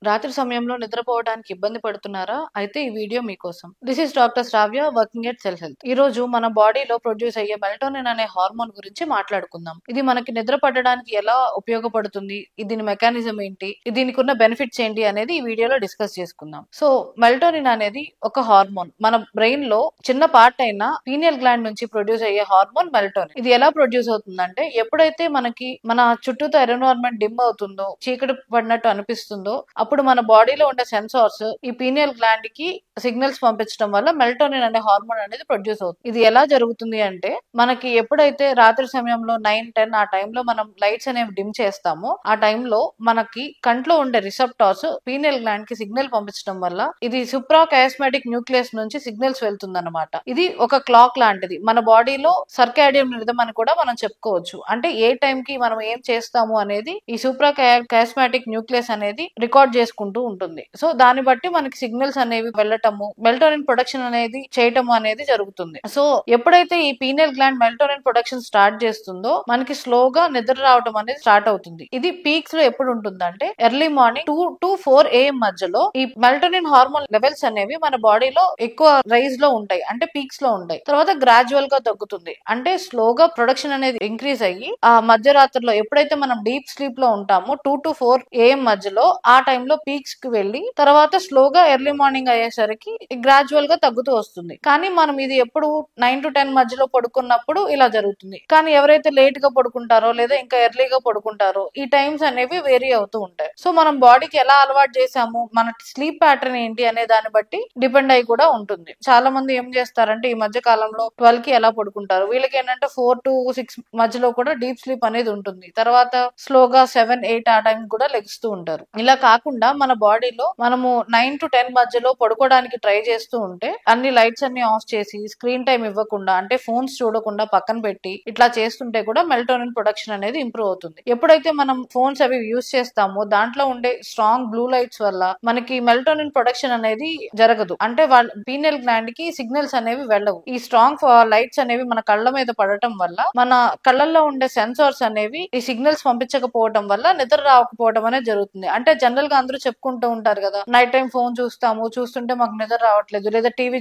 రాత్రి సమయంలో నిద్రపోవడానికి ఇబ్బంది పడుతున్నారా? అయితే ఈ వీడియో మీకోసం. This is doctor Shravya, working at cell health. ఈ రోజు మన బాడీలో ప్రొడ్యూస్ అయ్యే మెలటోనిన్ అనే హార్మోన్ గురించి మాట్లాడుకుందాం. ఇది మనకి నిద్ర పట్టడానికి ఎలా ఉపయోగపడుతుంది, దీని మెకానిజం ఏంటి, దీనికి ఉన్న బెనిఫిట్స్ ఏంటి అనేది ఈ వీడియోలో డిస్కస్ చేసుకుందాం. సో మెలటోనిన్ అనేది ఒక హార్మోన్. మన బ్రెయిన్ లో చిన్న పార్ట్ అయిన పీనియల్ గ్లాండ్ నుంచి ప్రొడ్యూస్ అయ్యే హార్మోన్ మెలటోనిన్. ఇది ఎలా ప్రొడ్యూస్ అవుతుందంటే, ఎప్పుడైతే మనకి మన చుట్టూతో ఎన్విరాన్మెంట్ డిమ్ అవుతుందో, చీకటి పడినట్టు అనిపిస్తుందో, అప్పుడు మన బాడీలో ఉండే సెన్సార్స్ ఈ పీనియల్ గ్లాండ్ కి సిగ్నల్స్ పంపించడం వల్ల మెలటోనిన్ అనే హార్మోన్ అనేది ప్రొడ్యూస్ అవుతుంది. ఇది ఎలా జరుగుతుంది అంటే, మనకి ఎప్పుడైతే రాత్రి సమయంలో 9-10 ఆ టైంలో మనం లైట్స్ అనేవి డిమ్ చేస్తామో, ఆ టైంలో మనకి కంట్లో ఉండే రిసెప్టార్స్ పీనియల్ గ్లాండ్ కి సిగ్నల్ పంపించడం వల్ల ఇది సుప్రాకయాస్మాటిక్ న్యూక్లియస్ నుంచి సిగ్నల్స్ వెళ్తుందన్నమాట. ఇది ఒక క్లాక్ లాంటిది. మన బాడీలో సర్కాడియన్ రిథమ్ అని కూడా మనం చెప్పుకోవచ్చు. అంటే ఏ టైం కి మనం ఏం చేస్తాము అనేది ఈ సుప్రాకయాస్మాటిక్ న్యూక్లియస్ అనేది రికార్డ్ చేసుకుంటూ ఉంటుంది. సో దాన్ని బట్టి మనకి సిగ్నల్స్ అనేవి వెళ్ళటము, మెలటోనిన్ ప్రొడక్షన్ అనేది చేయటము అనేది జరుగుతుంది. సో ఎప్పుడైతే ఈ pineal gland melatonin production start చేస్తుందో, మనకి స్లోగా నిద్ర రావటం అనేది స్టార్ట్ అవుతుంది. ఇది పీక్స్ లో ఎప్పుడు ఉంటుందంటే, ఎర్లీ మార్నింగ్ 2 to 4 AM మధ్యలో ఈ మెలటోనిన్ హార్మోన్ లెవెల్స్ అనేవి మన బాడీలో ఎక్కువ రైజ్ లో ఉంటాయి, అంటే పీక్స్ లో ఉంటాయి. తర్వాత గ్రాడ్యువల్ గా తగ్గుతుంది, అంటే స్లోగా ప్రొడక్షన్ అనేది ఇంక్రీజ్ అయ్యి ఆ మధ్యరాత్రిలో ఎప్పుడైతే మనం డీప్ స్లీప్ లో ఉంటామో 2 to 4 AM మధ్యలో ఆ టైంలో పీక్స్ కి వెళ్ళి తర్వాత స్లోగా ఎర్లీ మార్నింగ్ అయ్యేసరికి గ్రాడ్యువల్ గా తగ్గుతూ వస్తుంది. కానీ మనం ఇది ఎప్పుడు 9 to 10 మధ్యలో పడుకున్నప్పుడు ఇలా జరుగుతుంది. కానీ ఎవరైతే లేట్ గా పడుకుంటారో లేదా ఇంకా ఎర్లీగా పడుకుంటారో, ఈ టైమ్స్ అనేవి వేరీ అవుతూ ఉంటాయి. సో మనం బాడీకి ఎలా అలవాటు చేసాము, మన స్లీప్ ప్యాటర్న్ ఏంటి అనే దాన్ని బట్టి డిపెండ్ అయి కూడా ఉంటుంది. చాలా మంది ఏం చేస్తారంటే, ఈ మధ్య కాలంలో 12 కి ఎలా పడుకుంటారు, వీళ్ళకి ఏంటంటే 4 to 6 మధ్యలో కూడా డీప్ స్లీప్ అనేది ఉంటుంది. తర్వాత స్లోగా 7-8 ఆ టైం కూడా లెగుస్తూ ఉంటారు. ఇలా కాకుండా మన బాడీలో మనము 9 to 10 మధ్యలో పడుకోవడానికి ట్రై చేస్తూ ఉంటే, అన్ని లైట్స్ అన్ని ఆఫ్ చేసి స్క్రీన్ టైం ఇవ్వకుండా, అంటే ఫోన్స్ చూడకుండా పక్కన పెట్టి ఇట్లా చేస్తుంటే కూడా మెలటోనిన్ ప్రొడక్షన్ అనేది ఇంప్రూవ్ అవుతుంది. ఎప్పుడైతే మనం ఫోన్స్ అవి యూజ్ చేస్తామో, దాంట్లో ఉండే స్ట్రాంగ్ బ్లూ లైట్స్ వల్ల మనకి మెలటోనిన్ ప్రొడక్షన్ అనేది జరగదు. అంటే వాళ్ళ పీనియల్ గ్లాండ్ కి సిగ్నల్స్ అనేవి వెళ్ళవు. ఈ స్ట్రాంగ్ లైట్స్ అనేవి మన కళ్ళ మీద పడటం వల్ల మన కళ్ళల్లో ఉండే సెన్సార్స్ అనేవి ఈ సిగ్నల్స్ పంపించకపోవడం వల్ల నిద్ర రాకపోవడం అనేది జరుగుతుంది. అంటే జనరల్ గా అందరూ చెప్పుకుంటూ ఉంటారు కదా, నైట్ టైం ఫోన్ చూస్తుంటే మాకు నిద్ర రావట్లేదు, లేదా టీవీ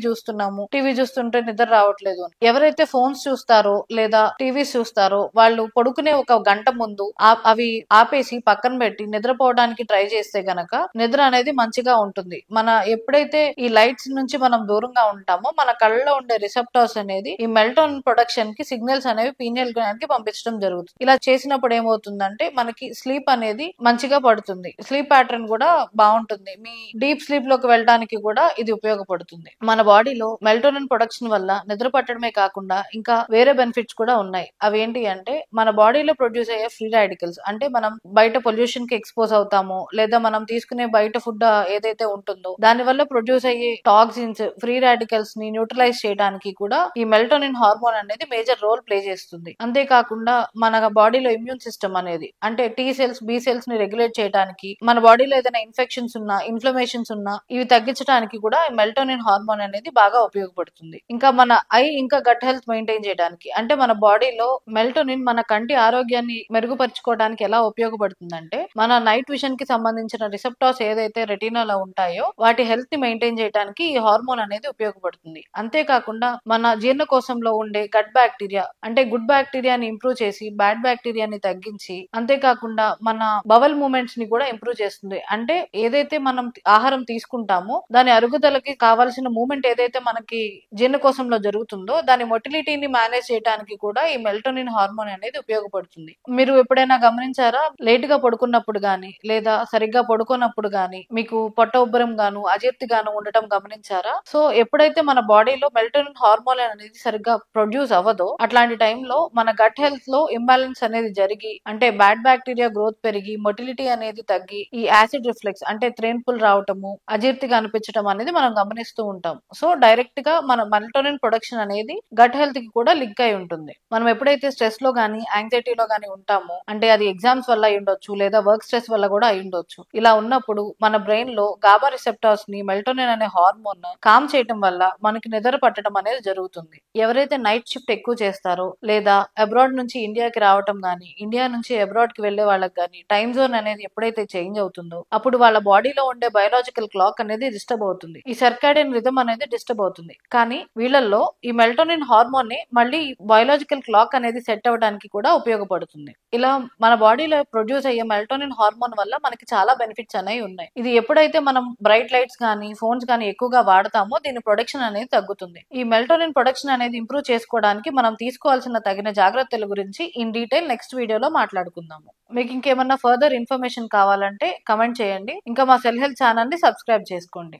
చూస్తుంటే నిద్ర రావట్లేదు అని. ఎవరైతే ఫోన్స్ చూస్తారో లేదా టీవీస్ చూస్తారో, వాళ్ళు పడుకునే ఒక గంట ముందు అవి ఆపేసి పక్కన పెట్టి నిద్రపోవడానికి ట్రై చేస్తే గనక నిద్ర అనేది మంచిగా ఉంటుంది. మన ఎప్పుడైతే ఈ లైట్స్ నుంచి మనం దూరంగా ఉంటామో, మన కళ్ళలో ఉండే రిసెప్టార్స్ అనేది ఈ మెలటోనిన్ ప్రొడక్షన్ కి సిగ్నల్స్ అనేవి పీనియల్ గ్లాండ్ కి పంపించడం జరుగుతుంది. ఇలా చేసినప్పుడు ఏమవుతుందంటే, మనకి స్లీప్ అనేది మంచిగా పడుతుంది, స్లీప్ ప్యాటర్న్ కూడా బాగుంటుంది, మీ డీప్ స్లీప్ లోకి వెళ్ళడానికి కూడా ఇది ఉపయోగపడుతుంది. మన బాడీలో మెలటోనిన్ ప్రొడక్షన్ వల్ల నిద్ర పట్టడమే కాకుండా ఇంకా వేరే బెనిఫిట్స్ కూడా ఉన్నాయి. అవేంటి అంటే, మన బాడీలో ప్రొడ్యూస్ అయ్యే ఫ్రీ రాడికల్స్, అంటే మనం బయట పొల్యూషన్ కి ఎక్స్పోజ్ అవుతాము, లేదా మనం తీసుకునే బయట ఫుడ్ ఏదైతే ఉంటుందో దాని వల్ల ప్రొడ్యూస్ అయ్యే టాక్సిన్స్, ఫ్రీ రాడికల్స్ ని న్యూట్రలైజ్ చేయడానికి కూడా ఈ మెలటోనిన్ హార్మోన్ అనేది మేజర్ రోల్ ప్లే చేస్తుంది. అంతేకాకుండా మన బాడీలో ఇమ్యూన్ సిస్టమ్ అనేది, అంటే టీ సెల్స్, బి సెల్స్ ని రెగ్యులేట్ చేయడానికి, మన బాడీలో ఏదైనా ఇన్ఫెక్షన్స్ ఉన్నా, ఇన్ఫ్లమేషన్స్ ఉన్నా ఇవి తగ్గించడానికి కూడా ఈ మెలటోనిన్ హార్మోన్ అనేది బాగా ఉపయోగపడుతుంది. ఇంకా మన ఇంకా గట్ హెల్త్ మెయింటైన్ చేయడానికి, అంటే మన బాడీలో మెలటోనిన్ మన కంటి ఆరోగ్యాన్ని మెరుగుపరుచుకోవడానికి ఎలా ఉపయోగపడుతుందంటే, మన నైట్ విజన్ కి సంబంధించిన రిసెప్టార్స్ ఏదైతే రెటీనాలో ఉంటాయో వాటి హెల్త్ ని మెయింటైన్ చేయడానికి ఈ హార్మోన్ అనేది ఉపయోగపడుతుంది. అంతేకాకుండా మన జీర్ణకోశంలో ఉండే గట్ బ్యాక్టీరియా, అంటే గుడ్ బ్యాక్టీరియాని ఇంప్రూవ్ చేసి బ్యాడ్ బ్యాక్టీరియాని తగ్గించి, అంతేకాకుండా మన బవల్ మూమెంట్స్ ని కూడా ఇంప్రూవ్ చేస్తుంది. అంటే ఏదైతే మనం ఆహారం తీసుకుంటామో దాని అరుగుదలకి కావాల్సిన మూమెంట్ ఏదైతే మనకి జీర్ణకోశంలో జరుగుతుందో, దాని మొటిలిటీని మేనేజ్ చేయడానికి కూడా ఈ మెలటోనిన్ హార్మోన్ అనేది ఉపయోగపడుతుంది. మీరు ఎప్పుడైనా గమనించారా, లేట్ గా పడుకున్నప్పుడు గానీ లేదా సరిగ్గా పడుకోనప్పుడు గానీ మీకు పొట్ట ఉబ్బరం గాను, అజీర్తి గాను ఉండటం గమనించారా? సో ఎప్పుడైతే మన బాడీలో మెలటోనిన్ హార్మోన్ అనేది సరిగ్గా ప్రొడ్యూస్ అవ్వదో, అట్లాంటి టైంలో మన గట్ హెల్త్ లో ఇంబ్యాలెన్స్ అనేది జరిగి, అంటే బ్యాడ్ బ్యాక్టీరియా గ్రోత్ పెరిగి మొటిలిటీ అనేది తగ్గి ఈ యాసిడ్ రిఫ్లెక్స్ అంటే త్రేన్పులు రావటము, అజీర్తిగా అనిపించడం అనేది మనం గమనిస్తూ ఉంటాం. సో డైరెక్ట్ గా మన మెలటోనిన్ ప్రొడక్షన్ అనేది గట్ హెల్త్ కి కూడా లింక్ అయి ఉంటుంది. మనం ఎప్పుడైతే స్ట్రెస్ లో గానీ యాంగ్జైటీలో గానీ ఉంటామో, అంటే అది ఎగ్జామ్స్ వల్ల అయి ఉండొచ్చు లేదా వర్క్ స్ట్రెస్ వల్ల కూడా అయి ఉండొచ్చు. ఇలా ఉన్నప్పుడు మన బ్రెయిన్ లో గాబా రిసెప్టార్స్ ని మెలటోనిన్ అనే హార్మోన్ కామ్ చేయటం వల్ల మనకి నిద్ర పట్టడం అనేది జరుగుతుంది. ఎవరైతే నైట్ షిఫ్ట్ ఎక్కువ చేస్తారో లేదా అబ్రాడ్ నుంచి ఇండియాకి రావటం గానీ, ఇండియా నుంచి అబ్రాడ్ కి వెళ్లే వాళ్ళకి గానీ టైం జోన్ అనేది ఎప్పుడైతే చేంజ్ అవుతుందో అప్పుడు వాళ్ళ బాడీలో ఉండే బయోలాజికల్ క్లాక్ అనేది డిస్టర్బ్ అవుతుంది. ఈ సర్కాడియన్ రిథమ్ అనేది డిస్టర్బ్ అవుతుంది. కానీ వీళ్ళల్లో ఈ మెలటోనిన్ హార్మోన్ ని మళ్ళీ బయోలాజికల్ క్లాక్ అనేది సెట్ అవ్వడానికి కూడా ఉపయోగపడుతుంది. ఇలా మన బాడీలో ప్రొడ్యూస్ అయ్యే మెలటోనిన్ హార్మోన్ వల్ల మనకి చాలా బెనిఫిట్స్ అనేవి ఉన్నాయి. ఇది ఎప్పుడైతే మనం బ్రైట్ లైట్స్ కానీ ఫోన్స్ కానీ ఎక్కువగా వాడతామో దీని ప్రొడక్షన్ అనేది తగ్గుతుంది. ఈ మెలటోనిన్ ప్రొడక్షన్ అనేది ఇంప్రూవ్ చేసుకోవడానికి మనం తీసుకోవాల్సిన తగిన జాగ్రత్తల గురించి ఇన్ డీటెయిల్ నెక్స్ట్ వీడియోలో మాట్లాడుకుందాము. మీకు ఇంకేమన్నా ఫర్దర్ ఇన్ఫర్మేషన్ కావాలంటే కమెంట్ చేయండి. ఇంకా మా సెల్ హెల్త్ ఛానల్ ని సబ్స్క్రైబ్ చేసుకోండి.